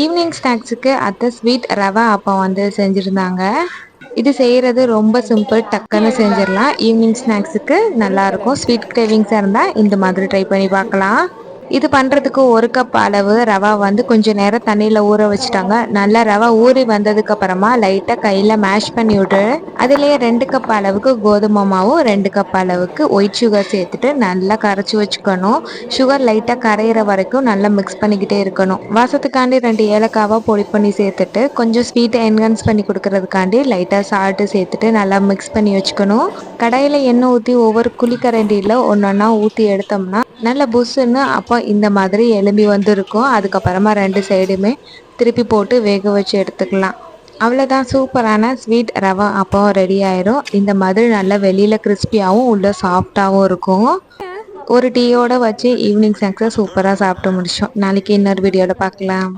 Evening ஸ்நாக்ஸுக்கு அத்தை sweet rava அப்பம் வந்து செஞ்சுருந்தாங்க. இது செய்கிறது ரொம்ப சிம்பிள், டக்குன்னு செஞ்சிடலாம். ஈவினிங் ஸ்நாக்ஸுக்கு நல்லாயிருக்கும். ஸ்வீட் கிரேவிங்ஸாக இருந்தால் இந்த மாதிரி ட்ரை பண்ணி பார்க்கலாம். இது பண்ணுறதுக்கு 1 கப் அளவு ரவா வந்து கொஞ்சம் நேரம் தண்ணியில் ஊற வச்சுட்டாங்க. நல்லா ரவா ஊறி வந்ததுக்கு அப்புறமா லைட்டாக கையில் மேஷ் பண்ணி விட்டு அதுலேயே 2 கப் அளவுக்கு கோதுமை மாவும் 2 கப் அளவுக்கு ஒயிட் சுகர் சேர்த்துட்டு நல்லா கரைச்சி வச்சுக்கணும். சுகர் லைட்டாக கரையிற வரைக்கும் நல்லா மிக்ஸ் பண்ணிக்கிட்டே இருக்கணும். வாசத்துக்காண்டி 2 ஏலக்காவை பொடி பண்ணி சேர்த்துட்டு கொஞ்சம் ஸ்வீட்டை என்ஹான்ஸ் பண்ணி கொடுக்கறதுக்காண்டி லைட்டாக சால்ட்டு சேர்த்துட்டு நல்லா மிக்ஸ் பண்ணி வச்சுக்கணும். கடாயில் எண்ணெய் ஊற்றி ஒவ்வொரு குழிக்கரண்டியில் ஒன்றா ஊற்றி எடுத்தோம்னா நல்ல புஷ்ஷுன்னு அப்போ இந்த மாதிரி எலும்பி வந்துருக்கும். அதுக்கப்புறமா 2 சைடுமே திருப்பி போட்டு வேக வச்சு எடுத்துக்கலாம். அவ்வளோதான், சூப்பரான ஸ்வீட் ரவா அப்போ ரெடி ஆயிரும். இந்த மாதிரி நல்லா வெளியில் கிறிஸ்பியாகவும் உள்ள சாஃப்டாகவும் இருக்கும். ஒரு டீயோட வச்சு ஈவினிங் ஸ்நாக்ஸை சூப்பராக சாப்பிட்டு முடிச்சோம். நாளைக்கு இன்னொரு வீடியோவில் பார்க்கலாம்.